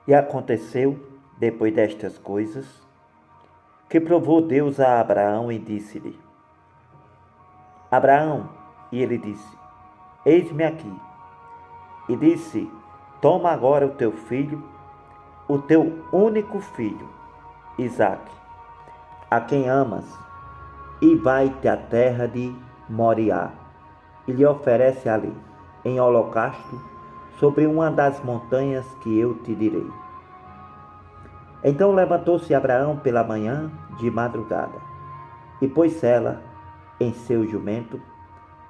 E aconteceu, depois destas coisas, que provou Deus a Abraão e disse-lhe: Abraão, e ele disse: Eis-me aqui. E disse: Toma agora o teu filho, o teu único filho, Isaque, a quem amas, e vai-te à terra de Moriá, e lhe oferece ali, em holocausto, sobre uma das montanhas que eu te direi. Então levantou-se Abraão pela manhã de madrugada, e pôs ela em seu jumento,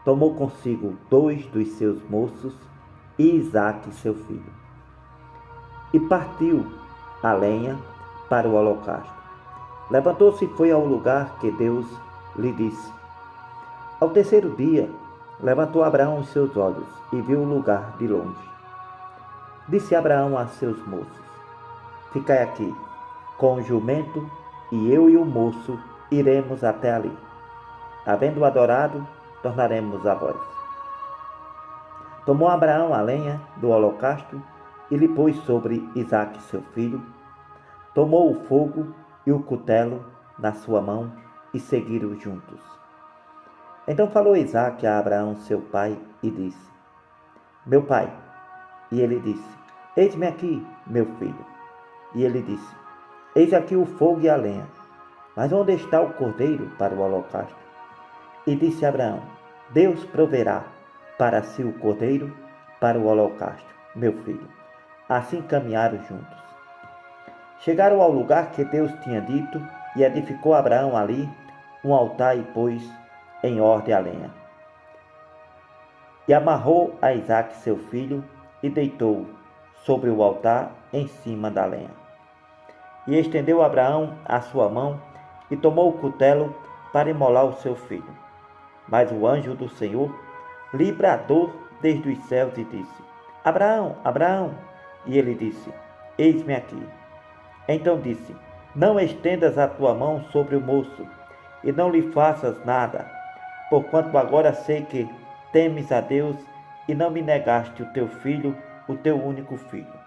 tomou consigo 2 dos seus moços e Isaque seu filho, e partiu a lenha para o holocausto. Levantou-se e foi ao lugar que Deus lhe disse. Ao terceiro dia, levantou Abraão os seus olhos e viu o lugar de longe. Disse Abraão a seus moços: Ficai aqui com o jumento, e eu e o moço iremos até ali. Havendo adorado, tornaremos a vós. Tomou Abraão a lenha do holocausto e lhe pôs sobre Isaque seu filho. Tomou o fogo e o cutelo na sua mão e seguiram juntos. Então falou Isaque a Abraão seu pai e disse: Meu pai. E ele disse: Eis-me aqui, meu filho. E ele disse: Eis aqui o fogo e a lenha, mas onde está o cordeiro para o holocausto? E disse Abraão: Deus proverá para si o cordeiro para o holocausto, meu filho. Assim caminharam juntos. Chegaram ao lugar que Deus tinha dito, e edificou Abraão ali um altar e pôs em ordem a lenha. E amarrou a Isaque seu filho e deitou-o sobre o altar em cima da lenha. E estendeu Abraão a sua mão e tomou o cutelo para imolar o seu filho. Mas o anjo do Senhor lhe bradou desde os céus e disse: Abraão, Abraão. E ele disse: Eis-me aqui. Então disse: Não estendas a tua mão sobre o moço, e não lhe faças nada, porquanto agora sei que temes a Deus e não me negaste o teu filho, o teu único filho.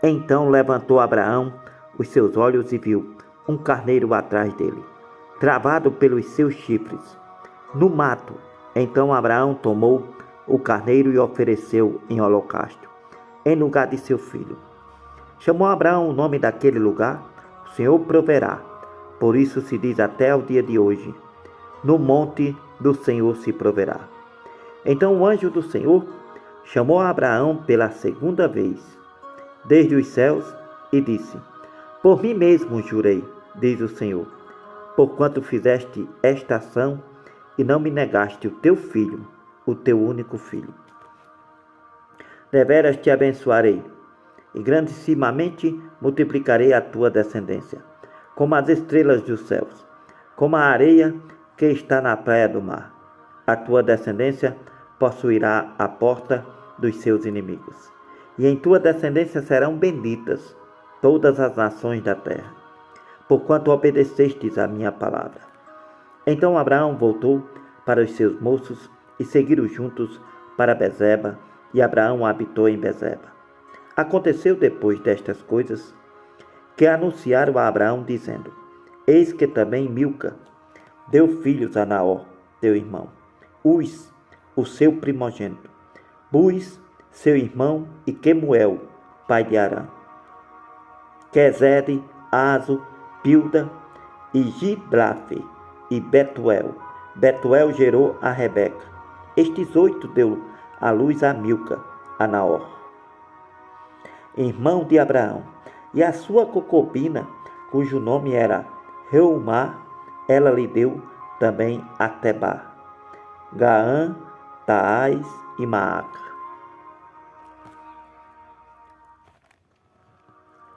Então levantou Abraão os seus olhos e viu um carneiro atrás dele, travado pelos seus chifres, no mato. Então Abraão tomou o carneiro e ofereceu em holocausto, em lugar de seu filho. Chamou Abraão o nome daquele lugar: O Senhor proverá. Por isso se diz até o dia de hoje: No monte do Senhor se proverá. Então o anjo do Senhor chamou Abraão pela segunda vez desde os céus e disse: Por mim mesmo jurei, diz o Senhor, porquanto fizeste esta ação e não me negaste o teu filho, o teu único filho. Deveras te abençoarei, e grandissimamente multiplicarei a tua descendência, como as estrelas dos céus, como a areia que está na praia do mar. A tua descendência possuirá a porta dos seus inimigos, e em tua descendência serão benditas todas as nações da terra, porquanto obedecestes a minha palavra. Então Abraão voltou para os seus moços e seguiram juntos para Bezeba, e Abraão habitou em Bezeba. Aconteceu depois destas coisas que anunciaram a Abraão, dizendo: Eis que também Milca deu filhos a Naor, teu irmão, Uz, o seu primogênito, Buz, seu irmão, e Quemuel, pai de Arã, Quezede, Azo, Pilda, e Gidlafe, e Betuel. Betuel gerou a Rebeca. Estes 8 deu à luz a Milca, a Naor, irmão de Abraão, e a sua concubina, cujo nome era Reumá, ela lhe deu também a Tebá, Gaã, Taás e Maaca.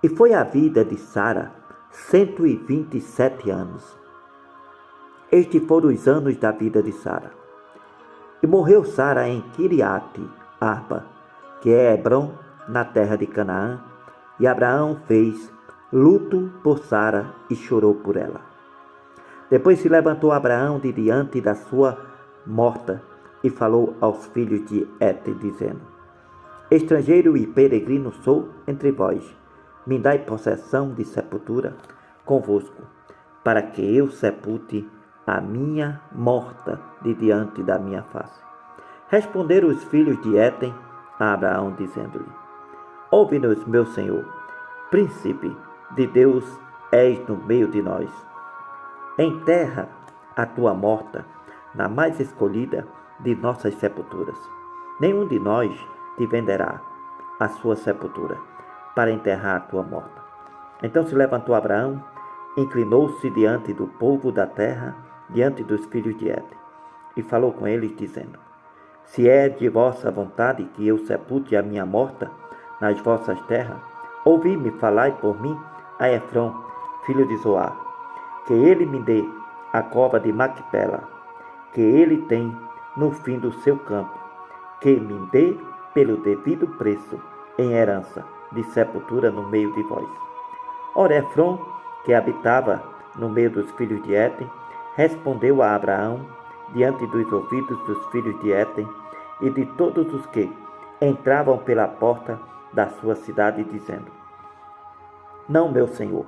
E foi a vida de Sara 127 anos. Estes foram os anos da vida de Sara. E morreu Sara em Kiriate Arba, que é Hebrom, na terra de Canaã, e Abraão fez luto por Sara e chorou por ela. Depois se levantou Abraão de diante da sua morta e falou aos filhos de Et, dizendo: Estrangeiro e peregrino sou entre vós. Me dai possessão de sepultura convosco, para que eu sepulte a minha morta de diante da minha face. Responderam os filhos de Étem a Abraão, dizendo-lhe: Ouve-nos, meu senhor, príncipe de Deus és no meio de nós. Enterra a tua morta na mais escolhida de nossas sepulturas. Nenhum de nós te venderá a sua sepultura para enterrar a tua morta. Então se levantou Abraão, inclinou-se diante do povo da terra, diante dos filhos de Éter, e falou com eles, dizendo: Se é de vossa vontade que eu sepulte a minha morta nas vossas terras, ouvi-me, falai por mim a Efrom, filho de Zoar, que ele me dê a cova de Macpela, que ele tem no fim do seu campo, que me dê pelo devido preço em herança de sepultura no meio de vós. Ora, Efrom, que habitava no meio dos filhos de Étem, respondeu a Abraão diante dos ouvidos dos filhos de Étem e de todos os que entravam pela porta da sua cidade, dizendo: Não, meu senhor,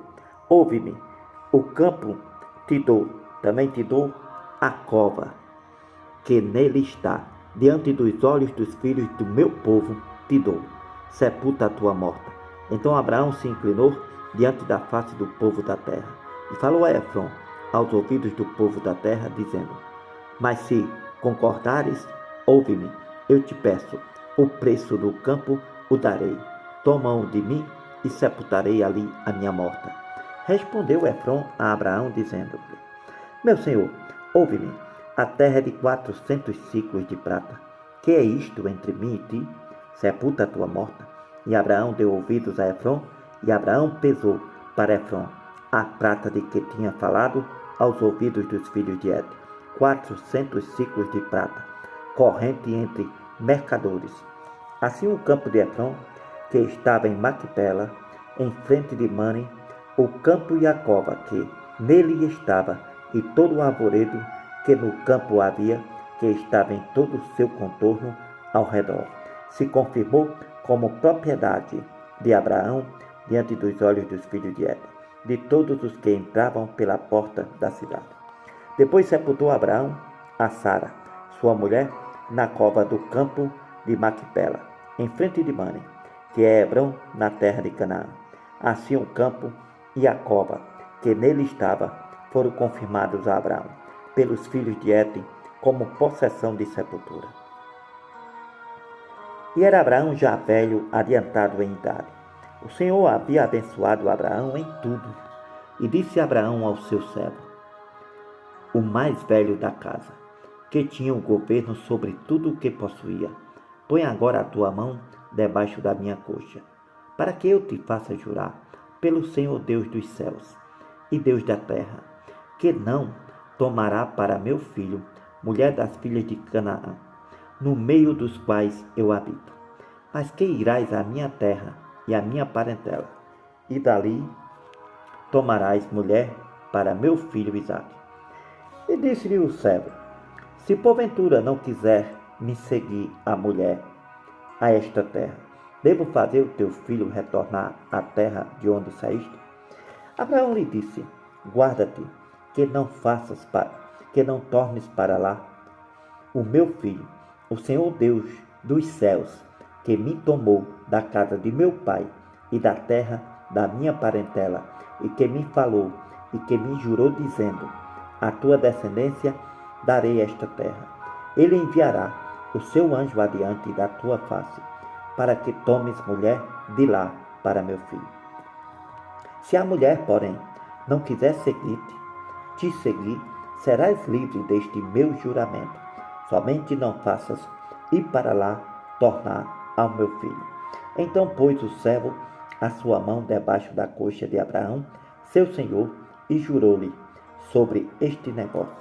ouve-me, o campo te dou, também te dou a cova que nele está, diante dos olhos dos filhos do meu povo te dou, sepulta a tua morta. Então Abraão se inclinou diante da face do povo da terra, e falou a Efrom aos ouvidos do povo da terra, dizendo: Mas se concordares, ouve-me, eu te peço, o preço do campo o darei, toma-o de mim e sepultarei ali a minha morta. Respondeu Efrom a Abraão, dizendo-lhe: Meu senhor, ouve-me, a terra é de 400 ciclos de prata. Que é isto entre mim e ti? Sepulta a tua morta. E Abraão deu ouvidos a Efrom, e Abraão pesou para Efrom a prata de que tinha falado aos ouvidos dos filhos de Éter, 400 ciclos de prata, corrente entre mercadores. Assim o campo de Efrom, que estava em Macpela, em frente de Mane, o campo e a cova que nele estava, e todo o arvoredo que no campo havia, que estava em todo o seu contorno ao redor, se confirmou como propriedade de Abraão diante dos olhos dos filhos de Éter, de todos os que entravam pela porta da cidade. Depois sepultou Abraão a Sara, sua mulher, na cova do campo de Macpela, em frente de Mane, que é Hebrom, na terra de Canaã. Assim o campo e a cova que nele estava foram confirmados a Abraão pelos filhos de Éter como possessão de sepultura. E era Abraão já velho, adiantado em idade. O Senhor havia abençoado Abraão em tudo, e disse Abraão ao seu servo, o mais velho da casa, que tinha o governo sobre tudo o que possuía: Põe agora a tua mão debaixo da minha coxa, para que eu te faça jurar pelo Senhor Deus dos céus e Deus da terra, que não tomará para meu filho mulher das filhas de Canaã, no meio dos quais eu habito, mas que irás à minha terra e à minha parentela, e dali tomarás mulher para meu filho Isaque. E disse-lhe o servo: Se porventura não quiser me seguir a mulher a esta terra, devo fazer o teu filho retornar à terra de onde saíste? Abraão lhe disse: Guarda-te, que não tornes para lá o meu filho. O Senhor Deus dos céus, que me tomou da casa de meu pai e da terra da minha parentela, e que me falou e que me jurou, dizendo: A tua descendência darei esta terra. Ele enviará o seu anjo adiante da tua face, para que tomes mulher de lá para meu filho. Se a mulher, porém, não quiser te seguir, serás livre deste meu juramento. Somente não faças ir para lá tornar ao meu filho. Então pôs o servo a sua mão debaixo da coxa de Abraão, seu senhor, e jurou-lhe sobre este negócio.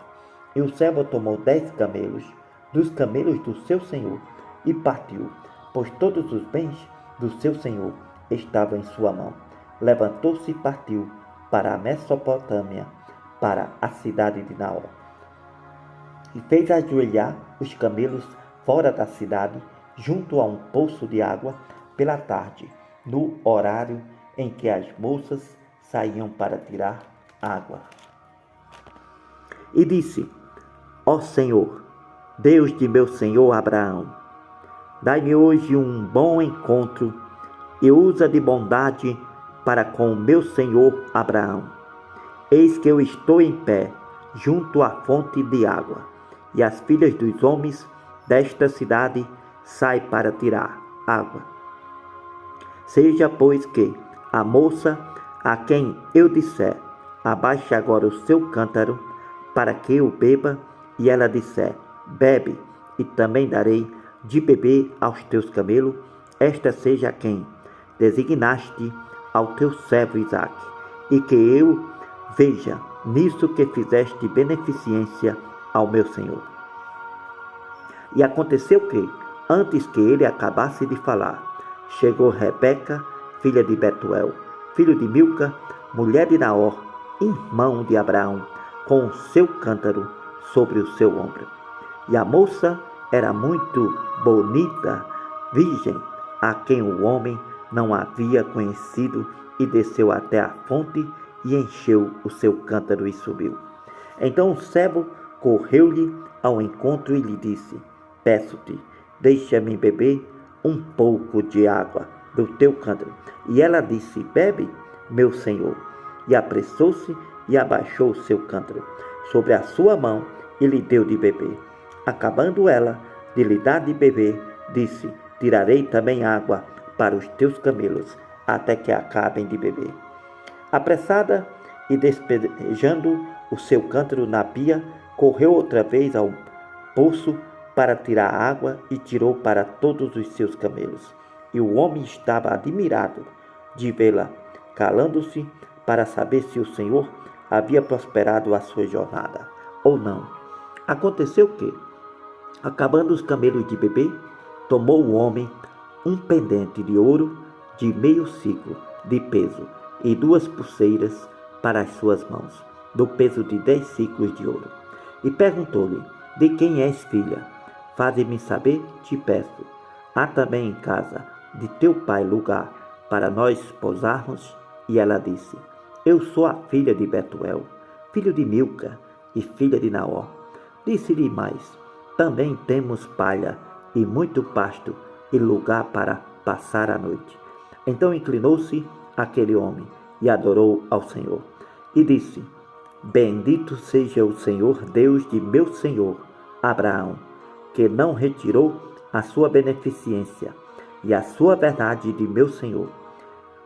E o servo tomou 10 camelos, dos camelos do seu senhor, e partiu, pois todos os bens do seu senhor estavam em sua mão. Levantou-se e partiu para a Mesopotâmia, para a cidade de Naor. E fez ajoelhar os camelos fora da cidade, junto a um poço de água pela tarde, no horário em que as moças saíam para tirar água. E disse: Ó Senhor, Deus de meu senhor Abraão, dai-me hoje um bom encontro e usa de bondade para com o meu senhor Abraão. Eis que eu estou em pé junto à fonte de água, e as filhas dos homens desta cidade saem para tirar água. Seja, pois, que a moça a quem eu disser, abaixe agora o seu cântaro, para que eu beba, e ela disser, bebe, e também darei de beber aos teus camelos, esta seja quem designaste ao teu servo Isaque, e que eu veja nisso que fizeste beneficência ao meu senhor. E aconteceu que, antes que ele acabasse de falar, chegou Rebeca, filha de Betuel, filho de Milca, mulher de Naor, irmão de Abraão, com o seu cântaro sobre o seu ombro. E a moça era muito bonita, virgem, a quem o homem não havia conhecido, e desceu até a fonte e encheu o seu cântaro e subiu. Então o servo correu-lhe ao encontro e lhe disse, peço-te, deixa-me beber um pouco de água do teu cântaro. E ela disse, bebe, meu senhor. E apressou-se e abaixou o seu cântaro sobre a sua mão e lhe deu de beber. Acabando ela de lhe dar de beber, disse, tirarei também água para os teus camelos, até que acabem de beber. Apressada e despejando o seu cântaro na pia, correu outra vez ao poço para tirar água e tirou para todos os seus camelos. E o homem estava admirado de vê-la, calando-se para saber se o Senhor havia prosperado a sua jornada ou não. Aconteceu que, acabando os camelos de beber, tomou o homem um pendente de ouro de meio ciclo de peso e 2 pulseiras para as suas mãos, do peso de 10 ciclos de ouro. E perguntou-lhe, de quem és filha? Faze-me saber, te peço. Há também em casa de teu pai lugar para nós posarmos? E ela disse, eu sou a filha de Betuel, filho de Milca e filha de Naor. Disse-lhe mais, também temos palha e muito pasto e lugar para passar a noite. Então inclinou-se aquele homem e adorou ao Senhor. E disse, bendito seja o Senhor Deus de meu senhor Abraão, que não retirou a sua beneficência e a sua verdade de meu senhor.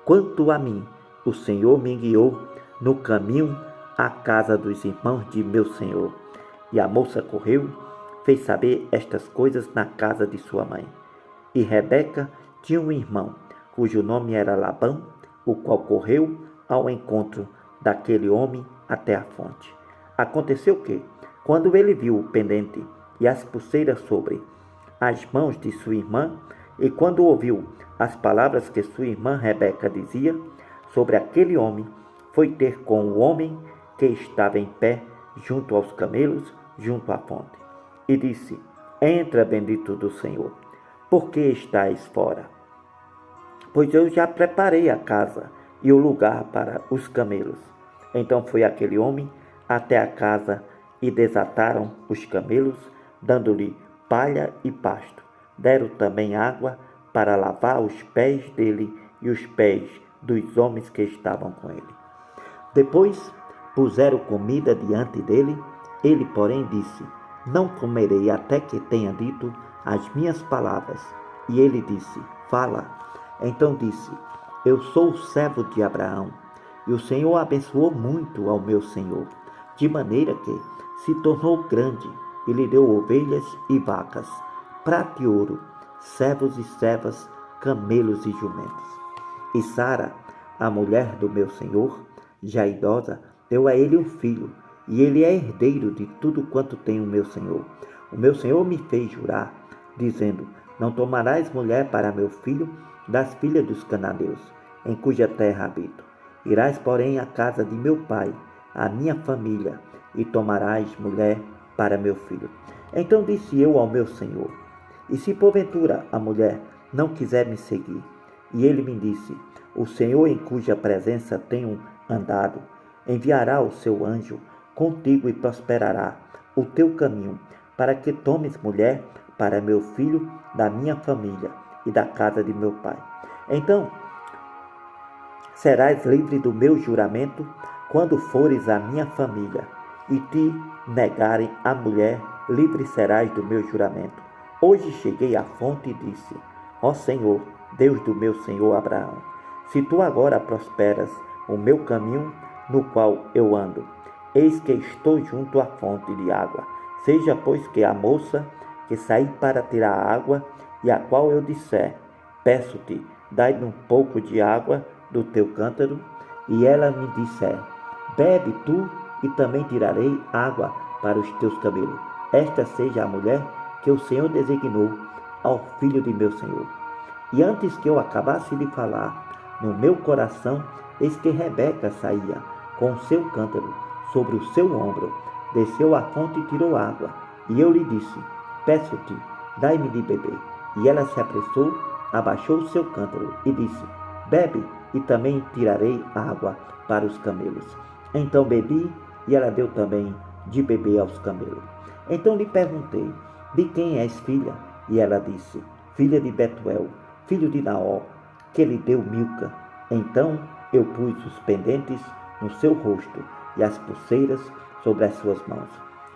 Quanto a mim, o Senhor me guiou no caminho à casa dos irmãos de meu senhor. E a moça correu, fez saber estas coisas na casa de sua mãe. E Rebeca tinha um irmão, cujo nome era Labão, o qual correu ao encontro daquele homem até a fonte. Aconteceu que, quando ele viu o pendente e as pulseiras sobre as mãos de sua irmã, e quando ouviu as palavras que sua irmã Rebeca dizia sobre aquele homem, foi ter com o homem que estava em pé junto aos camelos, junto à fonte, e disse, entra, bendito do Senhor, por que estás fora? Pois eu já preparei a casa e o lugar para os camelos. Então foi aquele homem até a casa e desataram os camelos, dando-lhe palha e pasto. Deram também água para lavar os pés dele e os pés dos homens que estavam com ele. Depois puseram comida diante dele. Ele, porém, disse, não comerei até que tenha dito as minhas palavras. E ele disse, fala. Então disse, eu sou o servo de Abraão, e o Senhor abençoou muito ao meu senhor, de maneira que se tornou grande, e lhe deu ovelhas e vacas, prata e ouro, servos e servas, camelos e jumentos. E Sara, a mulher do meu senhor, já idosa, deu a ele um filho, e ele é herdeiro de tudo quanto tem o meu senhor. O meu senhor me fez jurar, dizendo, não tomarás mulher para meu filho das filhas dos cananeus, em cuja terra habito. Irás, porém, à casa de meu pai, à minha família, e tomarás mulher para meu filho. Então disse eu ao meu senhor, E se porventura a mulher não quiser me seguir, e ele me disse, o Senhor em cuja presença tenho andado, enviará o seu anjo contigo e prosperará o teu caminho, para que tomes mulher para meu filho da minha família e da casa de meu pai. Então serás livre do meu juramento quando fores à minha família e te negarem a mulher, livre serás do meu juramento. Hoje cheguei à fonte e disse, ó Senhor, Deus do meu senhor Abraão, se tu agora prosperas o meu caminho no qual eu ando, eis que estou junto à fonte de água. Seja, pois, que a moça que saí para tirar água e a qual eu disser, peço-te, dai-me um pouco de água do teu cântaro, e ela me disser, bebe tu, e também tirarei água para os teus cabelos. Esta seja a mulher que o Senhor designou ao filho de meu senhor. E antes que eu acabasse de falar, no meu coração, eis que Rebeca saía com o seu cântaro sobre o seu ombro, desceu à fonte e tirou água. E eu lhe disse, peço-te, dai-me de beber. E ela se apressou, abaixou o seu cântaro e disse, bebe, e também tirarei água para os camelos. Então bebi, e ela deu também de beber aos camelos. Então lhe perguntei, de quem és filha? E ela disse, filha de Betuel, filho de Naor, que lhe deu Milca. Então eu pus os pendentes no seu rosto e as pulseiras sobre as suas mãos.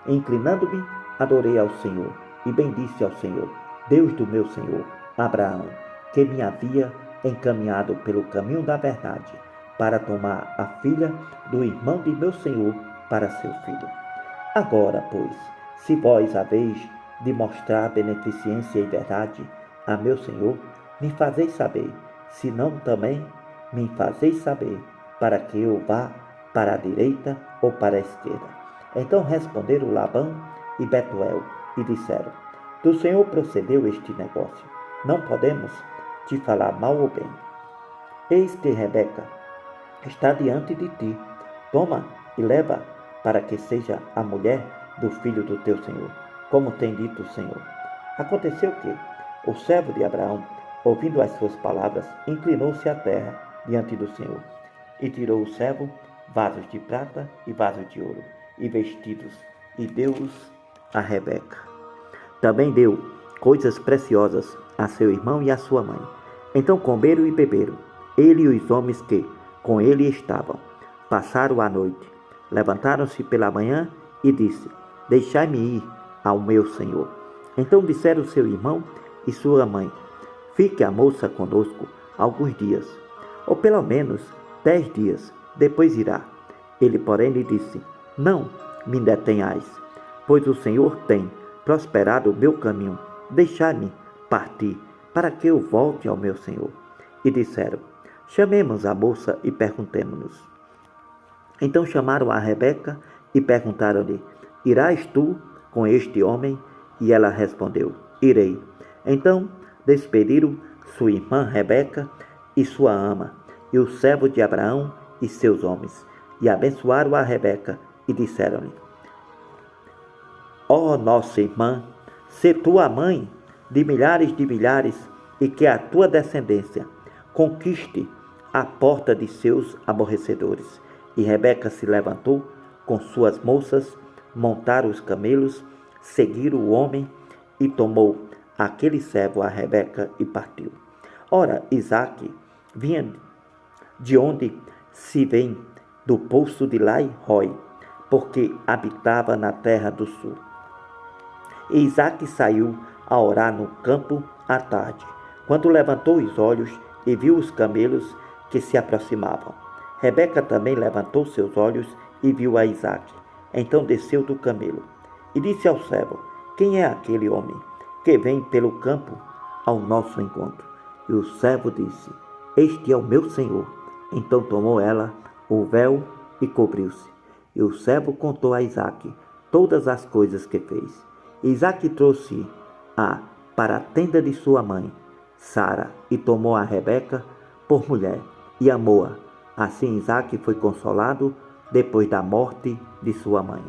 Inclinando-me, adorei ao Senhor e bendisse ao Senhor, Deus do meu senhor Abraão, que me havia encaminhado pelo caminho da verdade, para tomar a filha do irmão de meu senhor para seu filho. Agora, pois, se vós haveis de mostrar beneficência e verdade a meu senhor, me fazeis saber, se não também me fazeis saber, para que eu vá para a direita ou para a esquerda. Então responderam Labão e Betuel e disseram, do Senhor procedeu este negócio, não podemos te falar mal ou bem. Eis que Rebeca está diante de ti, toma e leva para que seja a mulher do filho do teu senhor, como tem dito o Senhor. Aconteceu que o servo de Abraão, ouvindo as suas palavras, inclinou-se à terra diante do Senhor, e tirou o servo vasos de prata e vasos de ouro, e vestidos, e deu-os a Rebeca. Também deu coisas preciosas a seu irmão e a sua mãe. Então comeram e beberam, ele e os homens que com ele estavam. Passaram a noite. Levantaram-se pela manhã e disse, deixai-me ir ao meu senhor. Então disseram seu irmão e sua mãe, fique a moça conosco alguns dias, ou pelo menos 10 dias, depois irá. Ele, porém, lhe disse, não me detenhais, pois o Senhor tem prosperado o meu caminho. Deixai-me partir, para que eu volte ao meu senhor. E disseram, chamemos a moça e perguntemo-nos. Então chamaram a Rebeca e perguntaram-lhe, irás tu com este homem? E ela respondeu, irei. Então despediram sua irmã Rebeca e sua ama, e o servo de Abraão e seus homens, e abençoaram a Rebeca e disseram-lhe, ó nossa irmã, se tu a mãe de milhares, e que a tua descendência conquiste a porta de seus aborrecedores. E Rebeca se levantou com suas moças, montaram os camelos, seguiram o homem, e tomou aquele servo a Rebeca e partiu. Ora, Isaque vinha de onde se vem, do poço de Lai-Roi, porque habitava na terra do sul. E Isaque saiu a orar no campo à tarde, quando levantou os olhos e viu os camelos que se aproximavam. Rebeca também levantou seus olhos e viu a Isaque. Então desceu do camelo e disse ao servo, quem é aquele homem que vem pelo campo ao nosso encontro? E o servo disse, este é o meu senhor. Então tomou ela o véu e cobriu-se. E o servo contou a Isaque todas as coisas que fez. E Isaque trouxe-a para a tenda de sua mãe, Sara, e tomou a Rebeca por mulher, e amou-a. Assim Isaque foi consolado depois da morte de sua mãe.